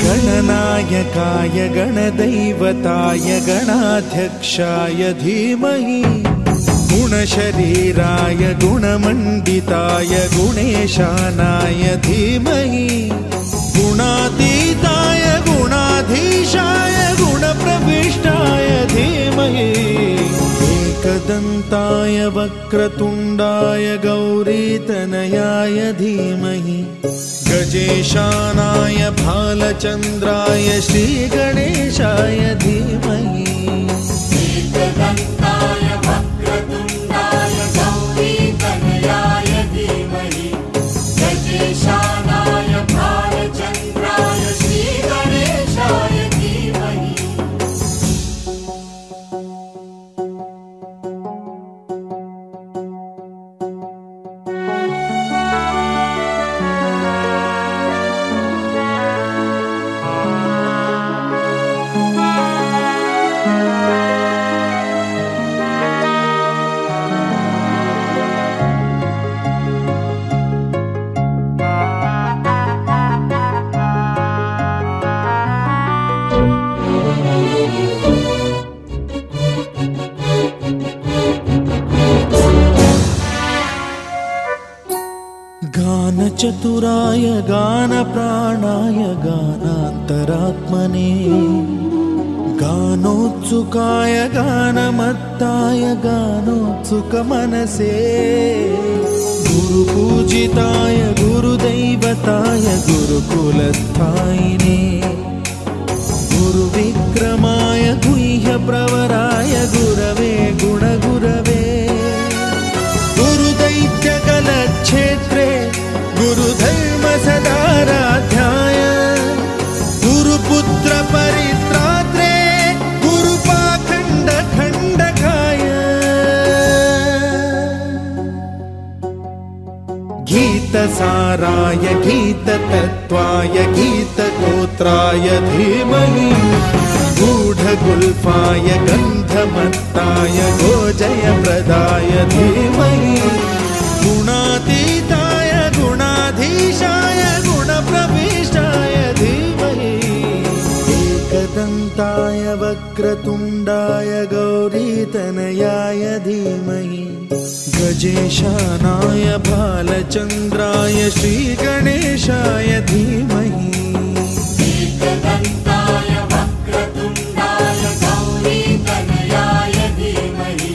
गणनायकाय गणदैवताय गणाध्यक्षाय धीमहि गुणशरीराय गुणमण्डिताय गुणेशानाय धीमहि गुणातीताय गुणाधीशाय गुणप्रविष्टाय धीमहि एकदन्ताय वक्रतुण्डाय गौरीतनयाय धीमहि गजेशानाय भालचन्द्राय श्रीगणेशाय धीमहि एकदन्ताय वक्रतुण्डाय गौरीतनयाय धीमहि गजेशानाय भालचन्द्राय श्रीगणेशाय धीमहि। गानचतुराय गानप्राणाय गानान्तरात्मने गानोत्सुकाय गानमत्ताय गानोत्सुकमनसे गुरुपूजिताय गुरुदैवताय गुरुकुलस्थायिने गुरुविक्रमाय गुह्यप्रवराय गुरवे गुणगुरवे गुरुदैत्यकलक्षेत्रे गुरुधर्म सदाराध्याय गुरुपुत्र परित्रात्रे गुरुपाखण्ड खण्डकाय गीतसाराय गीततत्त्वाय गीतगोत्राय धीमहि गूढगुल्फाय गन्धमत्ताय गोजयप्रदाय धीमहि गुणातीताय गुणा वक्रतुण्डाय गौरीतनयाय धीमहि गजेशानाय भालचन्द्राय श्रीगणेशाय धीमहि एकदन्ताय वक्रतुण्डाय गौरीतनयाय धीमहि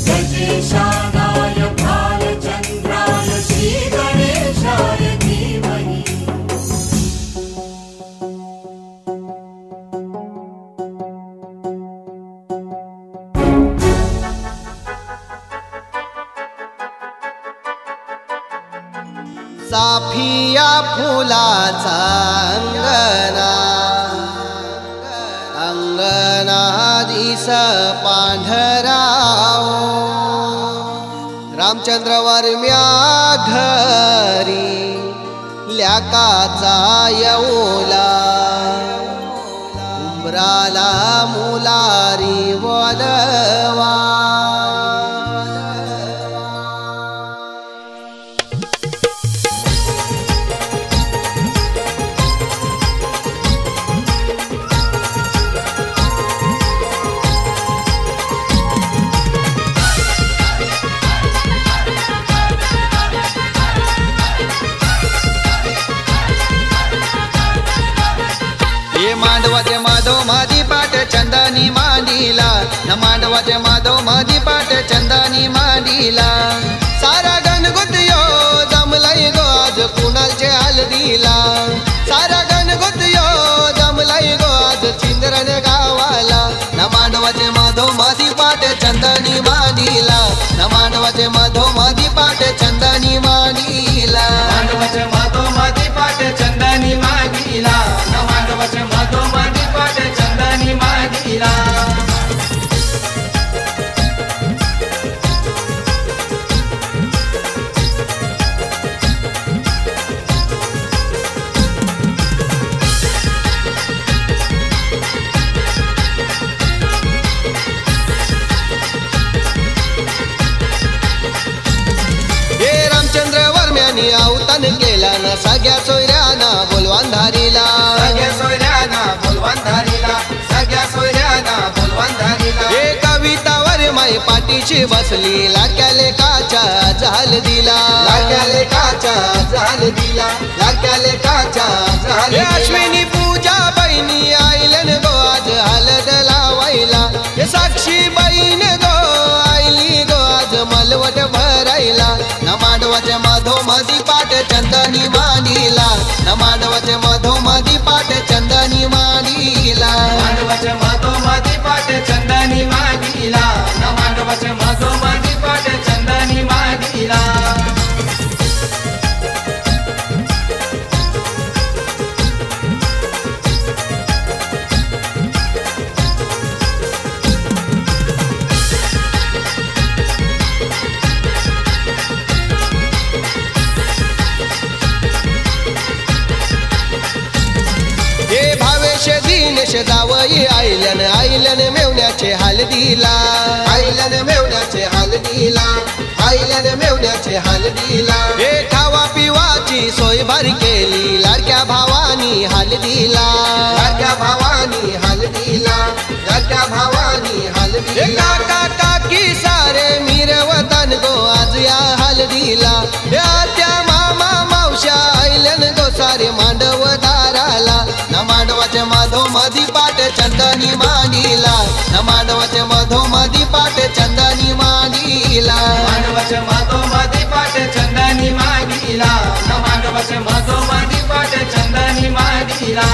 गजेशानाय भालचन्द्राय श्रीगणेशाय धीमहि चाफिया फुलाचा अंगना अंगना दिस पांढराव रामचंद्र वर्म्या घरी ल्याकाचा येऊला उंबराला मुलारी बोलवा मांडवाचे माधव मादी पाट चंदानी मांडीला न मांडवाचे माधव मादी पाट चंदानी मांडीला सारा गणगुतियो जमलाई गो आज कुणालचे हलदीला सारा गणगुतियो जमलाई गो आज चिंद्रन गावाला न मांडवाचे माधव मादी पाट चंदानी मांडीला न मांडवाचे माधव मादी पाट चंदानी मांडीला मांडवाचे माधव मादी पाट चंदानी मांडीला न मांडवाचे माधव मादी पाट चंदानी मांडीला आवतन केला ना सगळ्या सोयऱ्याना बोलवान धारीला सगळ्या सोयऱ्याना बोलवान धारीला सगळ्या सोयऱ्याना बोलवान धारीला हे कवितावर माई पाठीची बसली लाक्या लेकाच्या झाल दिला लाक्या लेकाच्या झाल दिला लाक्या लेकाच्या झाल हे अश्विनी पूजा बहिणी आईलन गो आज हलद लावायला हे साक्षी बहीण गो आईली गो आज मलवट भरायला न मांडवाचे माधव मधी पाट चंदनी मांडीला न मांडवाचे माधव मधी पाट चंदनी मांडीला मांडवाचे माधव मधी पाट चंदनी मांडीला न मांडवाचे माधव मधी पाट चंदनी मांडीला दिनेश जावई आईलन आईलन मेवण्याचे हलदीला आईलन मेवण्याचे हलदीला आईलन मेवण्याचे हलदीला हे खावा पिवाची सोय भर केली लाडक्या भावानी हलदीला लाडक्या भावानी हलदीला लाडक्या भावानी हलदीला काका काकी सारे मिरवतन गो आज या हलदीला त्या मामा मावशा आईलन गो सारे मांडव दाराला न मांडवाचे माधव मधी पाट चंदनी मांडीला न मांडवाचे माधव मधी पाट चंदनी मांडीला मांडवाचे माधव मधी पाट चंदनी मांडीला न मांडवाचे माधव मधी पाट चंदनी मांडीला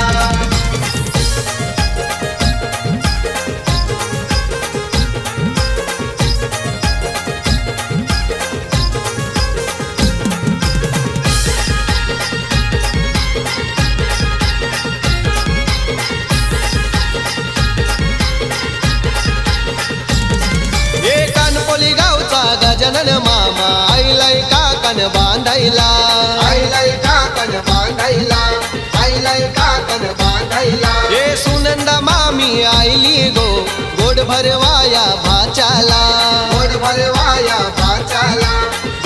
गजानन मामा आईलाई काकन बांधायला आईलाई काकन बांधायला आईलाई काकन बांधायला हे सुनंदा मामी आईली गो गोड भरवाया भाचाला गोड भरवाया भाचाला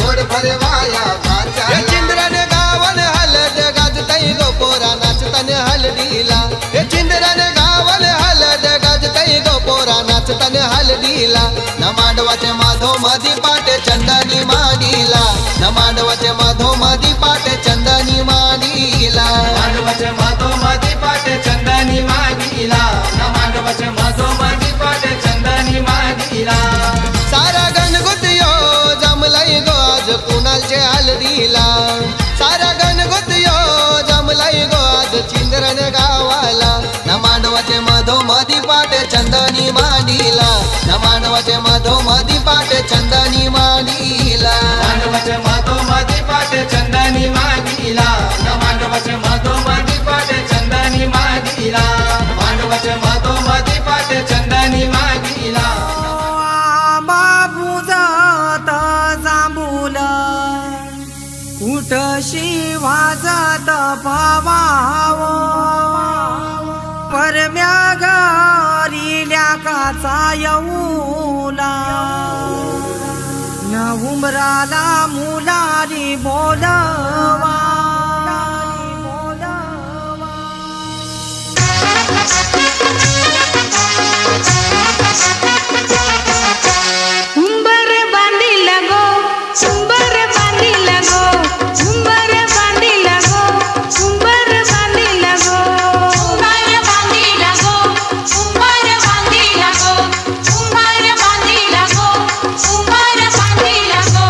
गोड भरवाया भाचाला चिंद्रन गावन हलद गाजतई गो पोरा नाचतन हलदीला हे चिंद्रन गावन हलद गाजतई मांडवाचे माधव मधी पाटे चंदनी मांडीला न मांडवाचे माधव मधी पाटे चंदनी मांडीला मांडवाचे माधव मधी पाटे चंदनी मांडीला न मांडवाचे माधव मधी पाटे चंदनी मांडीला सारा गणगुतियो जमलाई गो आज कुणालचे हलदीला सारा गणगुतियो जमलाई गो आज चिंद्रन गावाला न मांडवाचे माधव मधी पाटे चंदनी मांडीला न मांडवाचे माधव मधी पाटे चंदनी मांडीला मांडवाचे माधव मधी पाटे चंदनी मांडीला न मांडवाचे माधव मधी पाटे चंदनी मांडीला मांडवाचे माधव मधी पाटे चंदनी मांडीला बाबू जात जांभूल कुठशी वाजत पावाव परम्या घरील्या काचा येऊला न उमराला मुलारी बोलवा उंबर बांधिल गो उंबर बांधिल गो उंबर बांधिल गो उंबर बांधिल गो उंबर बांधिल गो उंबर बांधिल गो उंबर बांधिल गो उंबर बांधिल गो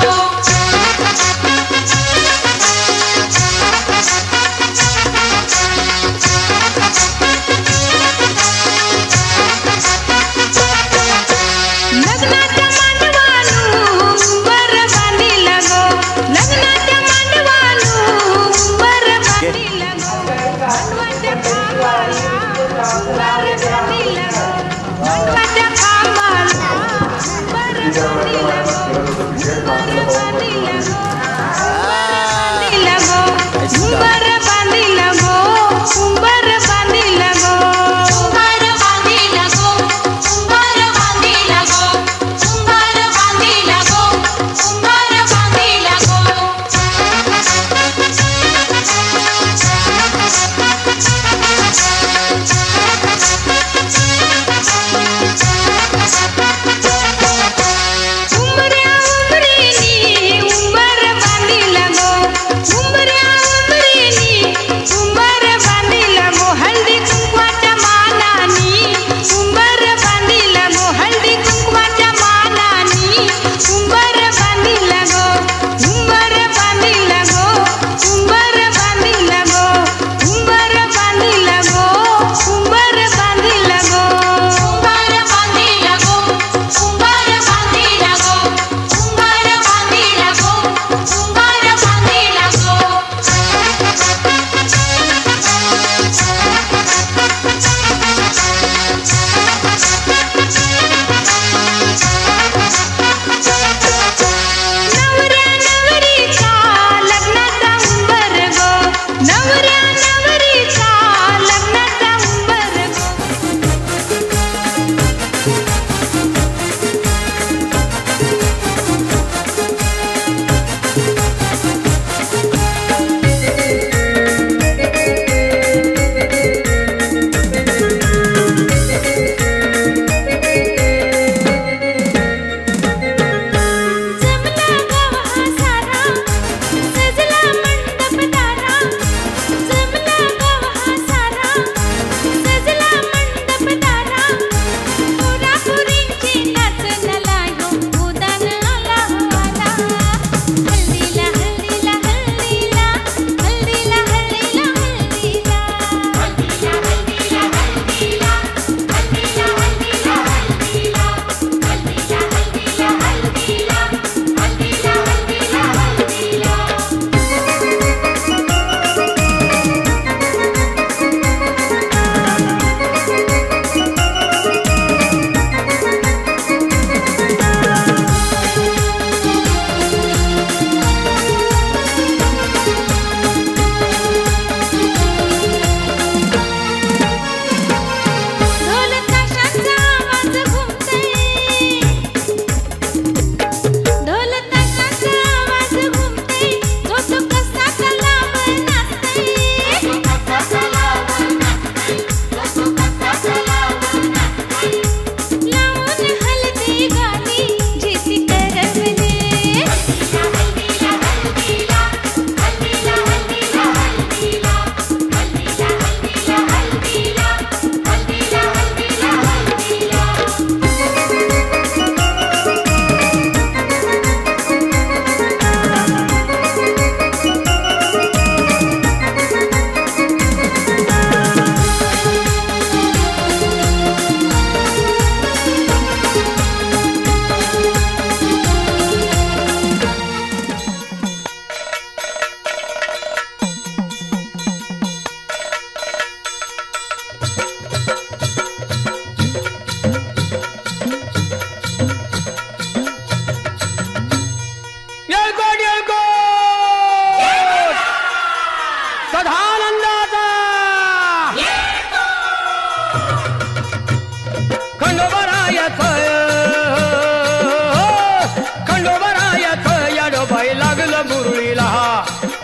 बाई लागलं मुरळीला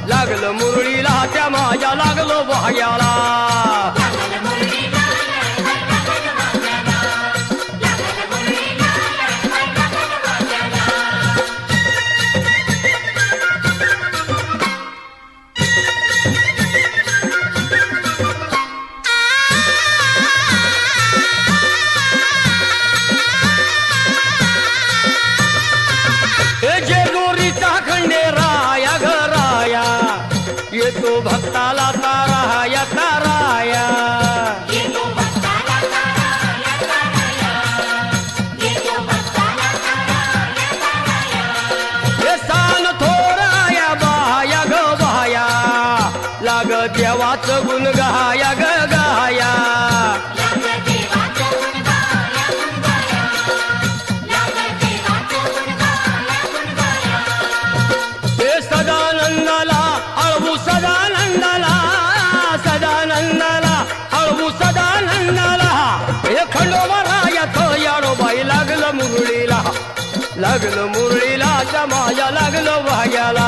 लागलं मुरळीला त्या माझ्या लागलो भाग्याला येतो भक्ताला ताराया ताराया हे सान थोराया बाया ग बाया लाग देवाचं गुण गाया ग गाया हे सदानंदाला अळवू सदानंदाला सदानंदाला अळवू सदानंदाला हे खंडोबा रायाचं याडोबाई लागलं मुरळीला लागलं मुरळीला त्या माझ्या लागलं भाग्याला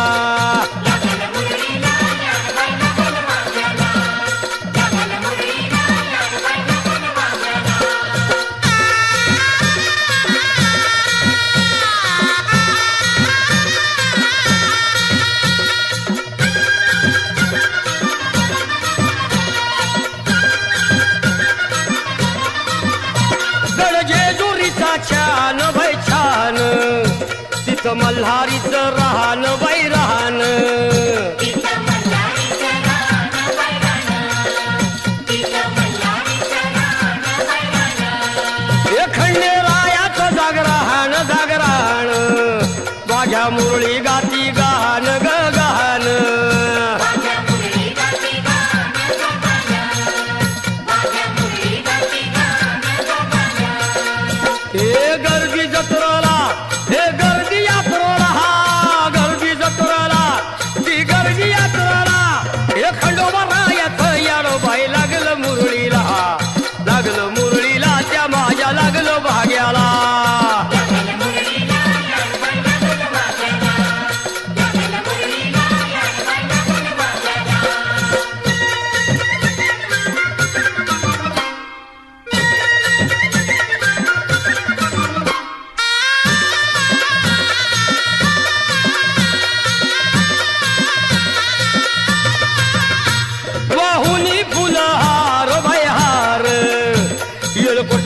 छान बाई छान तिथं मल्हारीचं राहण बाई राहण हे खंडेरायाचं जागराहण जागराहण माझ्या मुरळी गाती गान ग गान हे गर्दी जत्रेला हे गर्दी यात्रेला गर्दी जत्रेला ती गर्दी यात्रेला हे खंडोबा रायाचं याडोबाई लागलं मुरळीला लागलं मुरळीला त्या माझ्या लागलं भाग्याला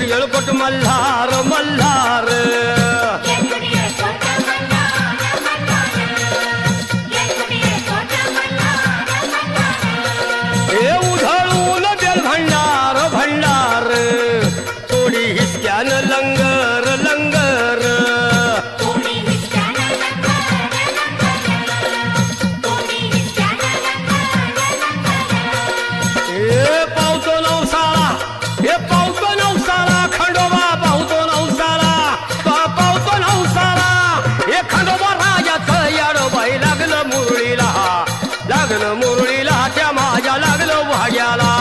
येळकोट मल्हार मल्हार हे उधळून बेल भंडार भंडार थोडी हिसक्यान लंगर लंगर हे पावतो नवसाळा हे पावतो नवसाळा खंडोबा पावतो नवसाळा पावतो नवसाळा हे खंडोबा राजाचं याडोबाई लागलं मुरळीला लागलं मुरळीला त्या माझ्या लागलं भाग्याला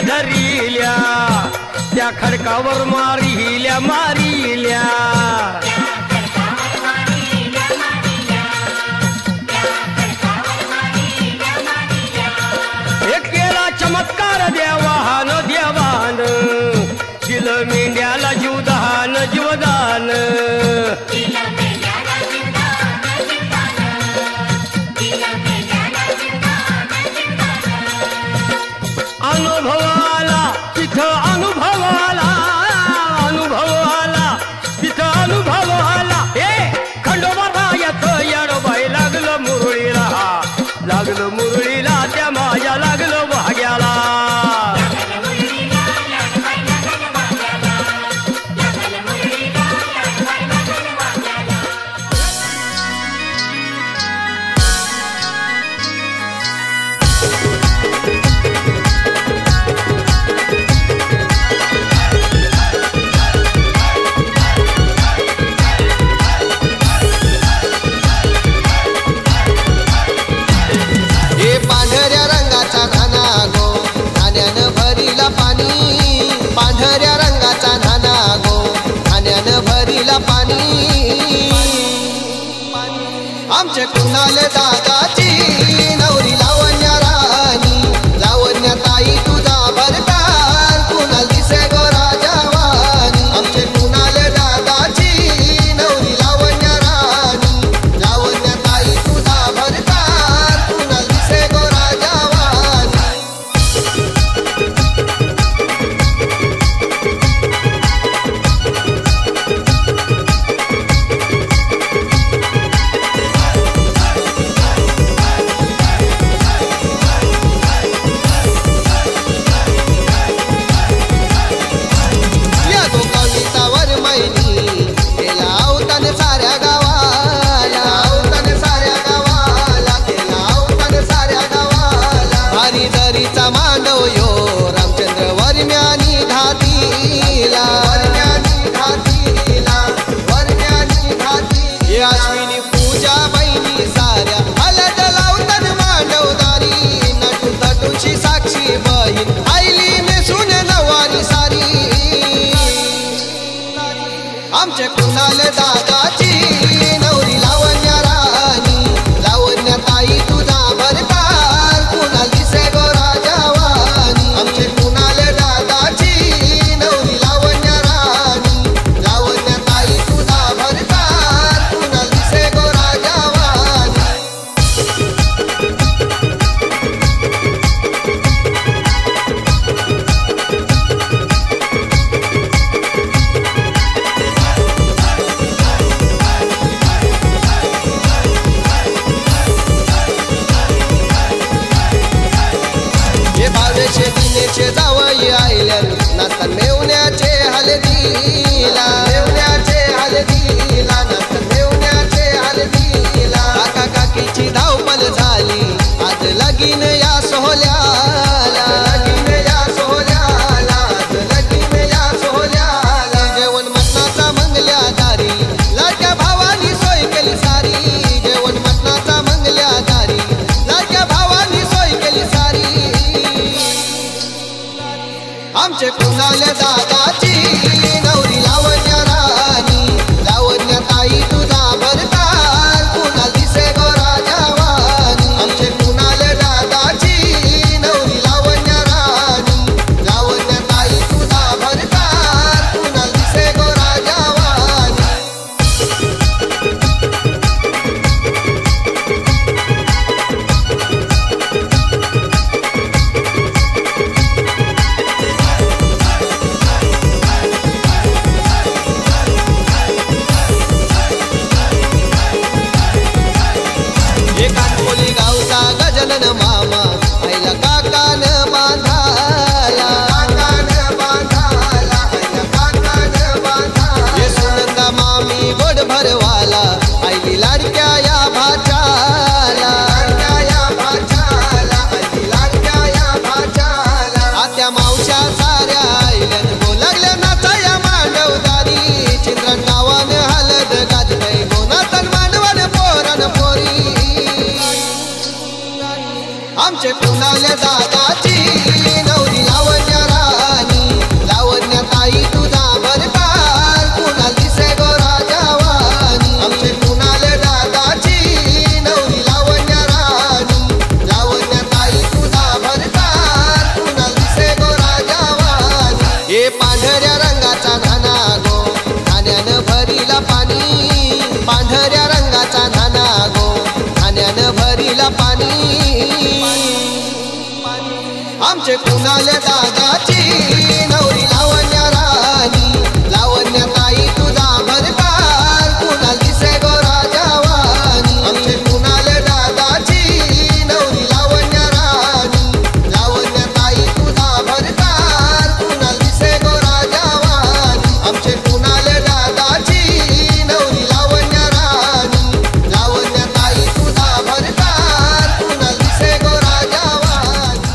धरिल्या त्या खडकावर मारिल्या मारिल्या एक केला चमत्कार देवान देवान दिलं मेंढ्याला जीवदान जीवदान अनुभवाला तिथं अनुभवाला अनुभवाला तिथं अनुभवाला हे खंडोबा रायाचं याडोबाई लागलं मुरळीला लागलं मुरळीला त्या माझ्या लागलं भाग्याला भरीला पाणी पांढऱ्या रंगाचा नाना गो ठाण्यानं भरीला पाणी आमचे कुणाल दादाची नवरी लावण्या राणी लावण्या ताई तुझा भरताल कुणाल दिसे गो राजावानी आमचे कुणाल दादाची नवरी लावण्या राणी लावण्या ताई तुझा भरताल कुणाल दिसे गो राजावानी साक्षी बहीण आईली नेसून नवारी सारी आमचे कुणाल दादाची नवरी लावण्या राणी लावण्या ताई तुझा भरताल कुणाल दिसे गो राजावानी आमचे कुणाल दादाची नवरी लावण्या राणी लावण्या ताई तुझा भरताल कुणाल दिसे गो राजावानी भावेचे दिनेचे जावई आयल्यान नाचतान मेवण्याचे हलदीला मेवण्याचे हलदीला नाचतान मेवण्याचे हलदीला काका काकीची धावपल झाली आज लगीन या सोहल्याला लगीन या सोहल्याला आज लगीन या सोहल्याला जेवण मटणाचा मंगल्या दारी लाडक्या भावानी सोय केली सारी जेवण मटणाचा मंगल्या दारी लाडक्या भावानी सोय केली सारी आमचे कुणाल दादाची नवरी लावण्या राणी लावण्या ताई तुझा भरताल कुणाल दिसे गो राजावानी आमचे कुणाल दादाची नवरी लावण्या राणी लावण्या ताई तुझा भरताल कुणाल दिसे गो राजावानी गावचा गजानन मामा आईला काकान बांधाला काकान बांधाला आईला काकान बांधाला सुनंदा मामी गोड भरवाला आईली लाडक्या या भाच्याला लाडक्या या भाच्याला आईली लाडक्या या भाच्याला आत्या मावश्या साऱ्या आईल्यान गो लागल्या नाचाया मांडवदारी चिंद्रन गावान हलद गाजलय गोनातन मांडवन पोरन पोरी आमचे कुणाल दादाची नवरी लावण्या राणी लावण्या ताई तुझा भरताल कुणाल दिसे गो राजावानी आमचे कुणाल दादाची नवरी लावण्या राणी लावण्या ताई तुझा भरताल कुणाल दिसे गो राजावानी हे पांढऱ्या रंगाचा नाना गो ठाण्यानं भरीला पाणी पांढऱ्या रंगाचा नाना गो ठाण्यानं भरीला पाणी आमचे कुणाल दादाची नवरी लावण्या राणी लावण्या ताई तुझा भरताल कुणाल दिसे गो राजावानी आमचे कुणाल दादाची नवरी लावण्या राणी लावण्या ताई तुझा भरताल कुणाल दिसे गो राजावानी आमचे कुणाल दादाची नवरी लावण्या राणी लावण्या ताई तुझा भरताल कुणाल दिसे गो राजावानी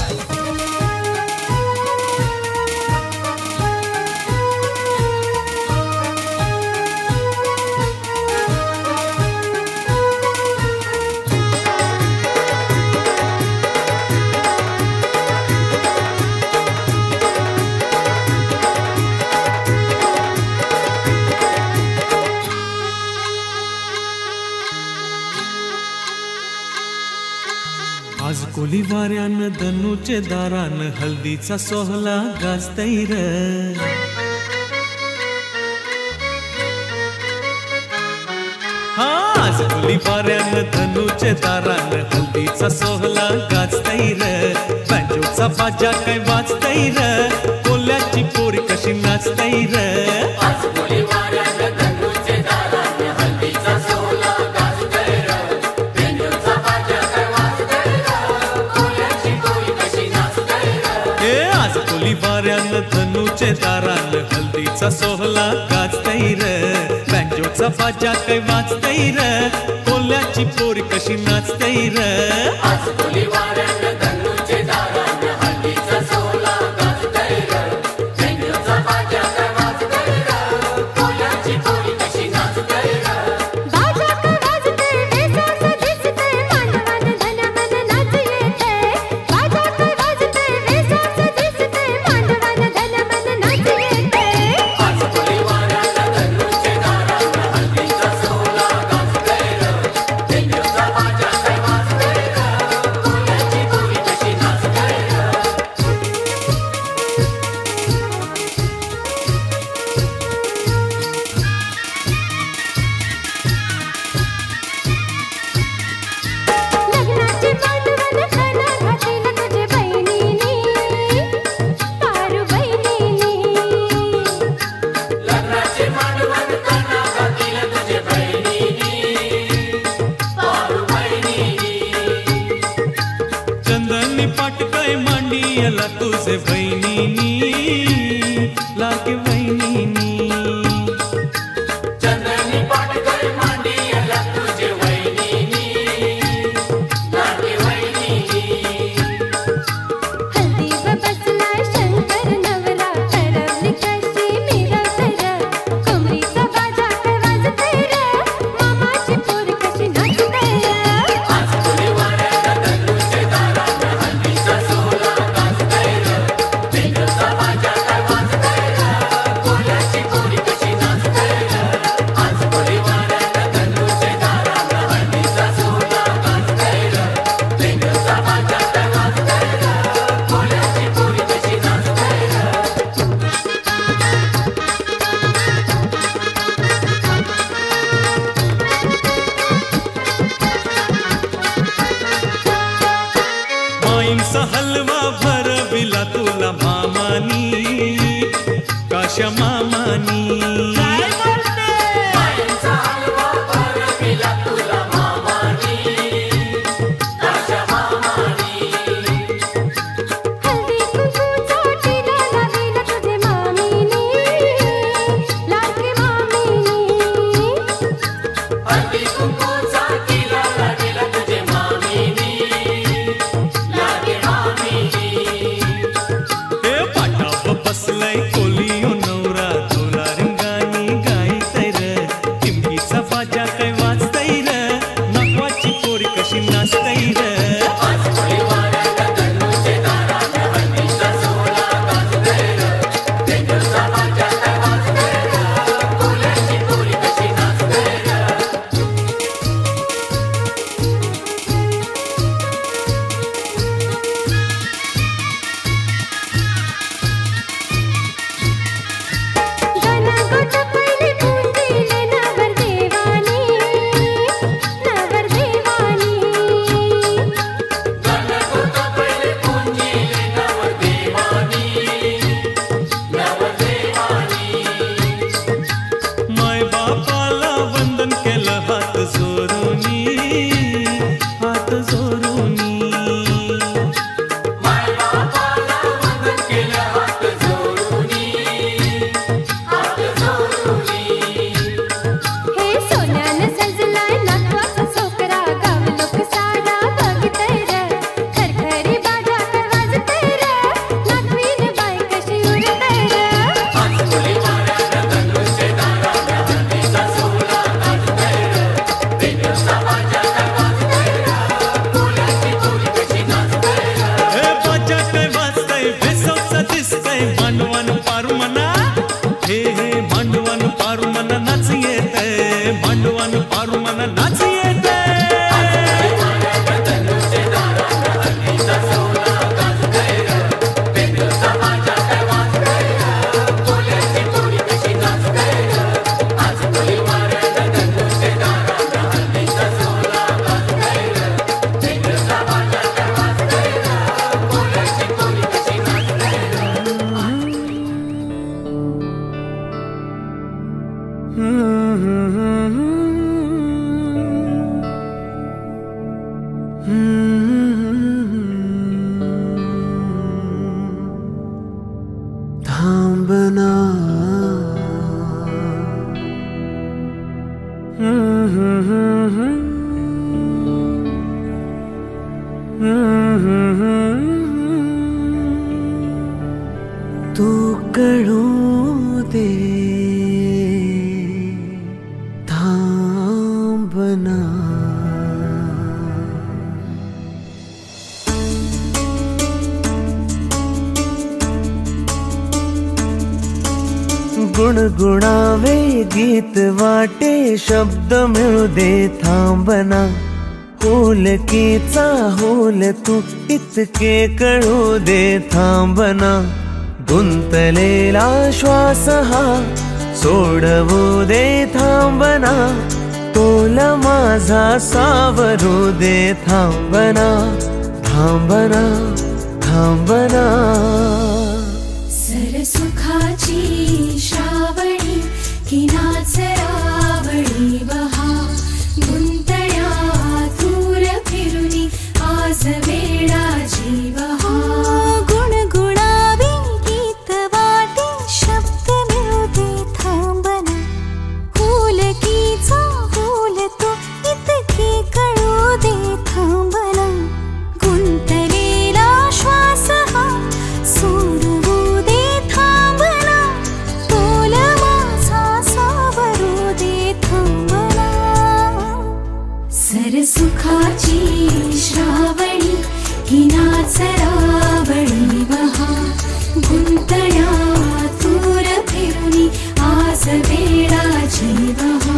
खोली वाऱ्यान धनुचे दारान हल्दीचा सोहला गाजतैर आज खोली वाऱ्यान धनुचे दारान हल्दीचा सोहला गाजतैर बँजोचा बाजा काय वाजतैर कोल्याची पोरी कशी नाचतैर वाऱ्यान धनुचे दारान हल्दीचा सोहला गाजतैर बँजोचा बाजा काय वाजतैर कोल्याची पोरी कशी नाचतैर तुझे बहिणीनी लागे बहिणीनी चंदनी पाटकर मांडी आला तुझे वहिनीनी लागे वहिनीनी हल्दीवर बसलाय शंकर नवरा ठरवली कशी मिरवतर कमरीचा बाजा काय वाजतैर मामाची पोर कशी नाचतैर आज खोली वाऱ्याला धनुचे दारान हल्दीचा सोहला गाजतैर बँजोचा बाजा काय वाजतैर कोल्याची पोरी कशी नाचतैर आज खोली वाऱ्याला धनुचे दारान हल्दीचा सोहला गाजतैर बँजोचा बाजा काय वाजतैर कोल्याची पोरी कशी नाचतैर माईंचा हलवा भरविला तुला मामानी काशा मामानी माईचा हलवा भरविला तुला मामानी काशा मामानी हल्दी कुंकूचा टिळा लाविला तुझे मामीनी लागे मामीनी हल्दी कुंकूचा टिळा लाविला तुझे मामीनी लागे मामीनी हे पाटाव बसलाय कोलियो नवरा तुला रंगानी थांबना तू कळू दे थांबना गुणगुणावे गीत वाटे शब्द मिळू दे थांबना होलकीचा होल तू इतके कळू दे थांबना गुंतलेला श्वास हा सोडवू दे थांबना तोल माझा सावरू दे थांबना थांबना थांबना सरसुखाची श्रावणी की नाचरावळी बहा गुंतळ्या दूर फिरुनी आज वेळा जीवहा गुणगुणावी गीत वाटे शब्द मिळू दे थांबना होलकीचा होल तो इतके कळू दे थांबना गुंतलेला श्वास हा सोडवू दे थांबना तोल माझा सावरू दे थांबना सरसुखाची श्रावणी ही नाचरावळी बहा गुंतळ्या दूर फिरुनी आज वेळा जीवहा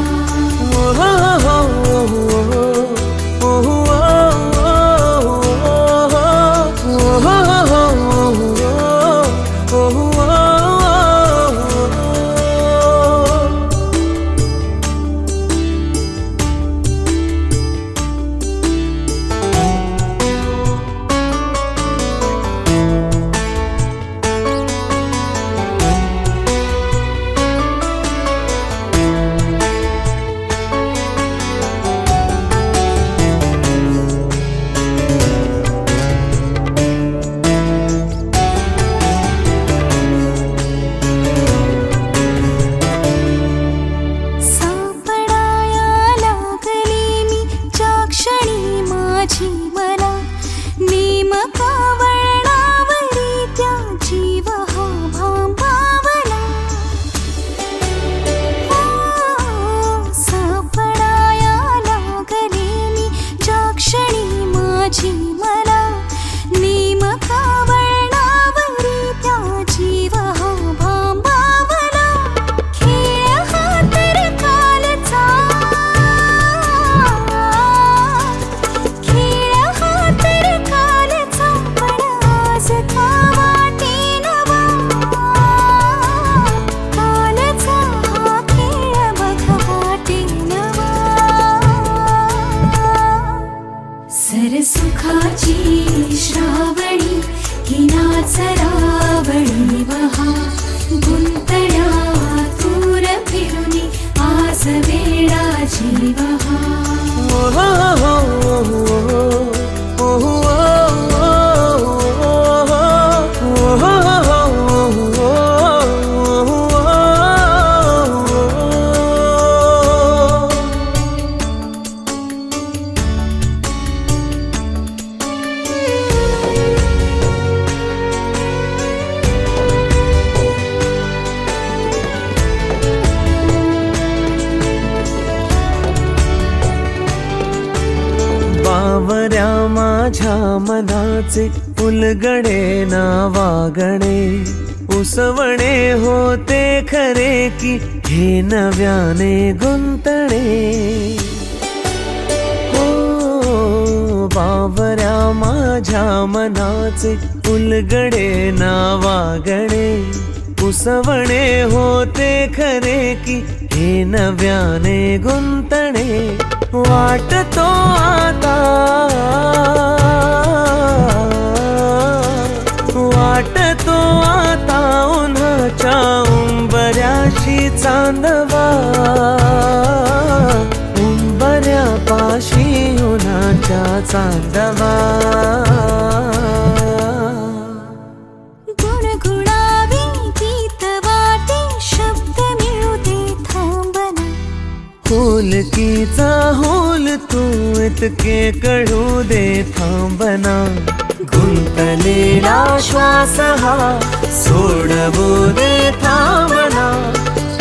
सरसुखाची श्रावणी की नाचरावळी बहा गुंतळ्या दूर फिरुनी आज वेळा जीवहा बावऱ्या माझ्या मनाचे उलगडे ना वागणे उसवणे होते खरे की हे नव्याने गुंतणे हो बावऱ्या माझ्या मनाचे उलगडे ना वागणे उसवणे होते खरे की हे नव्याने गुंतणे वाटतो आता वाटतो आता उन्हाच्या उंबऱ्याशी चांदवा उंबऱ्यापाशी उन्हाच्या चांदवा गुणगुणावी पुलकीचा होल तू इतके कळू दे थांबना गुंतलेला श्वास हा सोडवू दे थांबना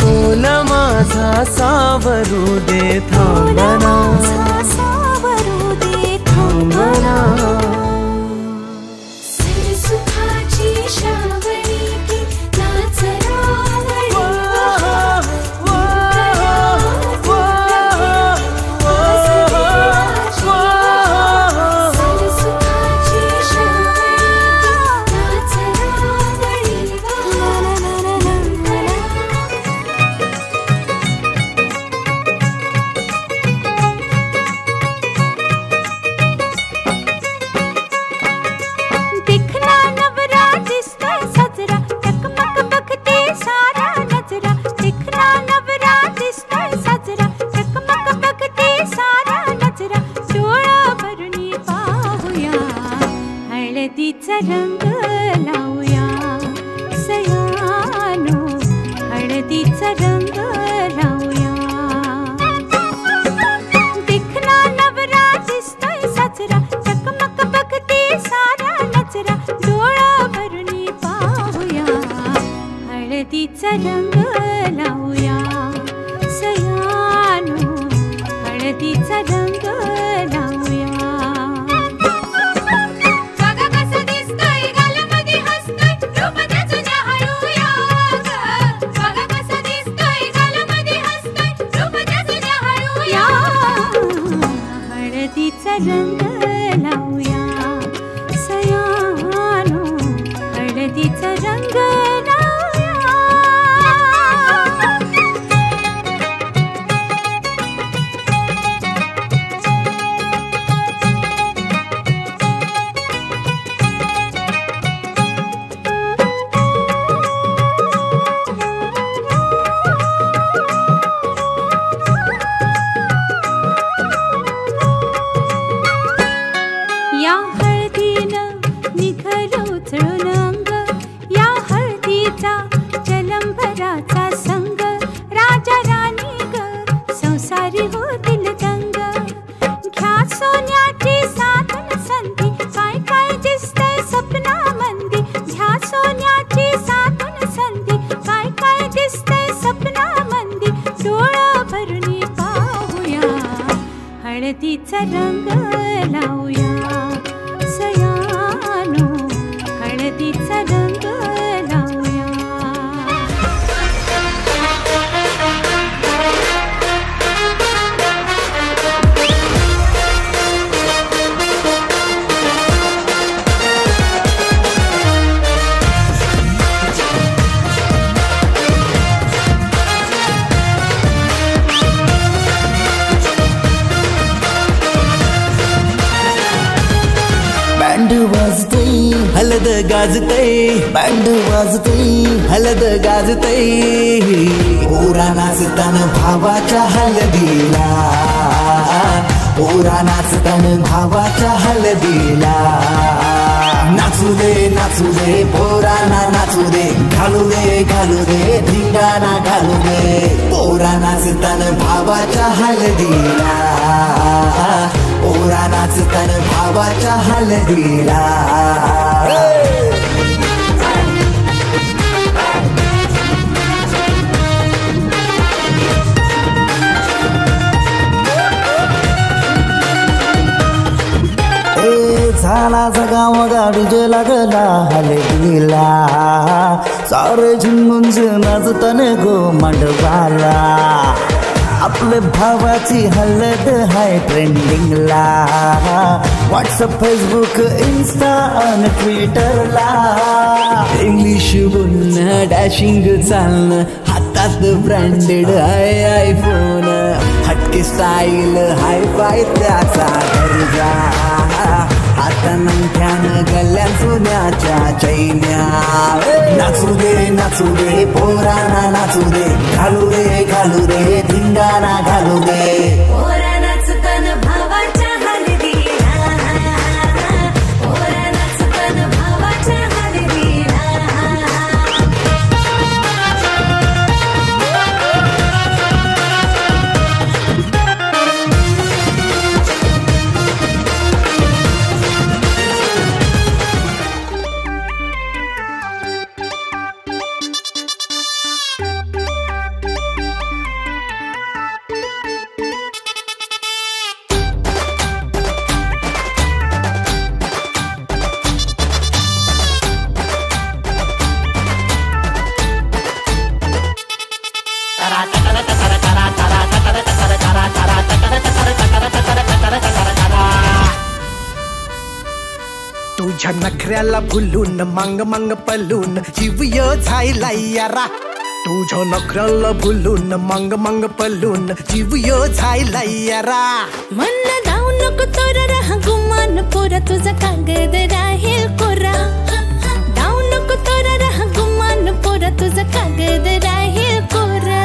तोल माझा सावरू दे थांबना सावरू दे थांबना सुखाची श्रावणी की नाच हळदीचा रंग लावूया सयानो हळदीचा रंग लावूया दिखना नवरा दिसतोय साजरा चकमक बघते सारा नजरा डोळा भरणी पाहूया हळदीचा रंग लावूया सयानो हळदीचा रंग लावूया हळदीचा रंग लावूया सयानो हळदीचा रंग या हळदीनं निघलो उचळून अंग या हळदीचा जलंभराचा संग राजा राणी ग संसारी होतील दंग घ्या सोन्याची साधन संधी काय काय दिसतंय सपनामंदी घ्या सोन्याची साधन संधी काय काय दिसतंय सपनामंदी डोळा भरणी पाहूया हळदीचा रंग लावूया सयानो हळदीचा रंग लावूया बँड वाजतय हलद गाजतय बँड वाजतय हलद गाजतय पोरा नाचतान भावाच्या हलदीला पोरा नाचतान भावाच्या हलदीला नाचू दे पोरांना नाचू दे घालू दे धिंगाणा घालू दे पोरा नाचतान भावाच्या हलदीला पोरा नाचतान भावाच्या हलदीला झाला गाव गाडीजे लागला हलदीला सारे झुंझुंझ नाचतान गो मंडपाला आपले भावाची हलद हाय ट्रेंडिंगला व्हॉट्सअप फेसबुक इन्स्टा आणि ट्विटरला इंग्लिश बोलणं डॅशिंग चालणं हातात ब्रँडेड हाय आयफोन हटके स्टाईल हाय फाय त्याचा दर्जा आता नंख्यानं गल्ल्या सोन्याच्या चैन्या नाचू दे पोरांना नाचू दे घालू दे धिंगाणा घालू दे पोरा नाचतान भावाच्या हलदीला पोरा नाचतान भावाच्या हलदीला तुझ्या नखऱ्याला फुलून मांग मांग पलून जीव यो झायला यारा तुझ्या नखऱ्याला फुलून मांग मांग पलून जीव यो झायला यारा मन जाऊ नको तोरा राहा गुमान पोरा तुझा कागद राहील कोरा जाऊ नको तोरा राहा गुमान पोरा तुझा कागद राहील कोरा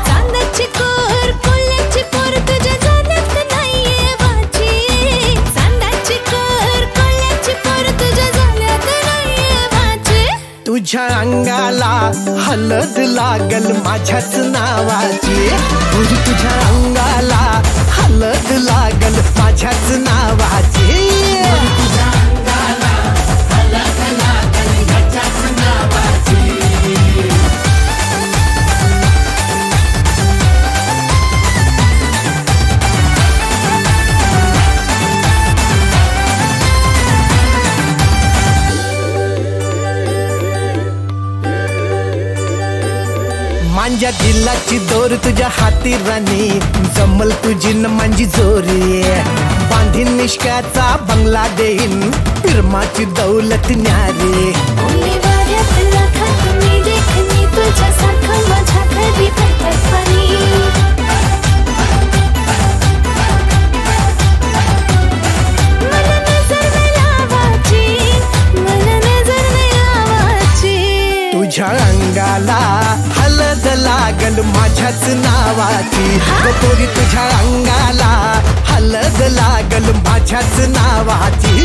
चांदाची कोर कोल्याची पोर तुझ्या जाण्यात नाहीये वाची चांदाची कोर कोल्याची पोर तुझ्या जाण्यात नाहीये वाची तुझ्या अंगाला हलद लागल माझ्याच नावाची तुझ्या अंगाला हलद लागल माझ्याच नावाची माझ्या दिलाची दोर तुझ्या हाती राणी जमल तुझी न माझी जोरी बांधीन निष्काचा बंगला देईन फिरमाची दौलत न्यारी वाऱ्यात लाखात मी देखणी तुझ्यासारखं माझ्या घरी भेटत पाणी मला नजर नाही लावायची मला नजर नाही लावायची तुझ्या अंगाला हलद लागल माझ्याच नावाची पोरी तुझ्या अंगाला हलद लागल माझ्याच नावाची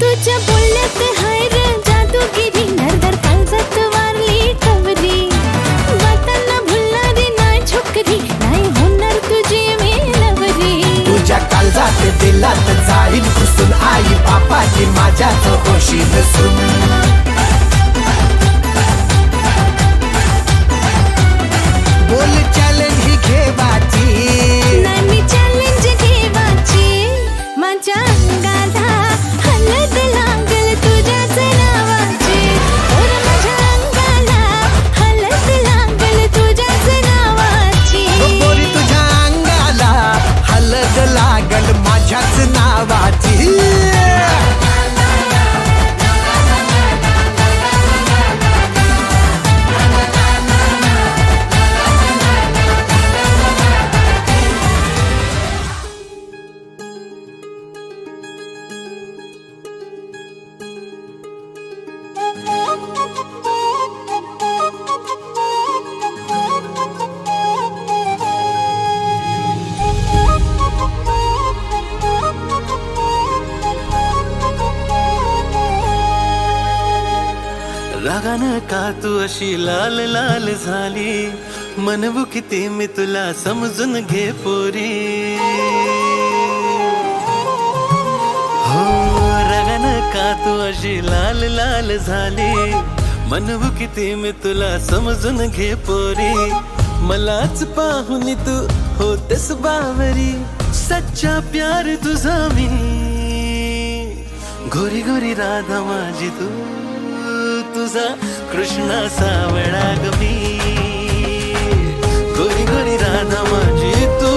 तुझ्या बोलण्यात हाय रे जादूगिरी नरदर काळजात वारली कवरी वाटांना भुलणारी नाही छोकरी नाही होणार तुझी मी नवरी तुझ्या काळजात दिलात जाईल घुसून आई बापाची माझ्याच होशी नसून बोल चॅलेंज ही घेवाची नाही मी चॅलेंज घेवाची माझ्या अंगाला हलद लागल तुझ्याच नावाची और माझ्या अंगाला हलद लागल तुझ्याच नावाची पोरी तुझ्या अंगाला हलद लागल माझ्याच नावाची रागानं का तू अशी लाल लाल झाली मनवू किती मी तुला समजून घे पोरी हो रागानं का तू अशी लाल लाल झाली मनवू किती मी तुला समजून घे पोरी मलाच पाहून तू होतेस बावरी सच्चा प्यार तुझा मी गोरी गोरी राधा माझी तू तुझा कृष्णा सावळा ग मी गोरी गोरी राधा माझी तू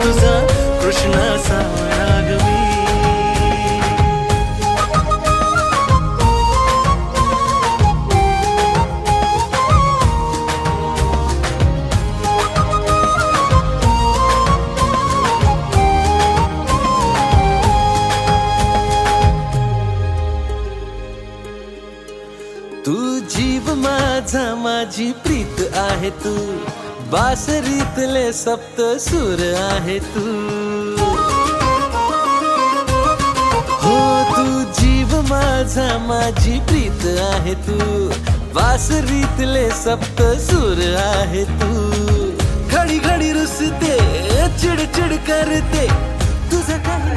तुझा कृष्णा सावळा ग मी तू जीव माझा माझी प्रीत आहे तू बासरीतले सप्त सूर आहे तू हो तू जीव माझा माझी प्रीत आहे तू बासरीतले सप्त सूर आहे तू घडी घडी रुसते चिडचिड करते तुझं काय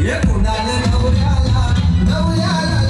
हे कुणाल नवऱ्याला नवऱ्याला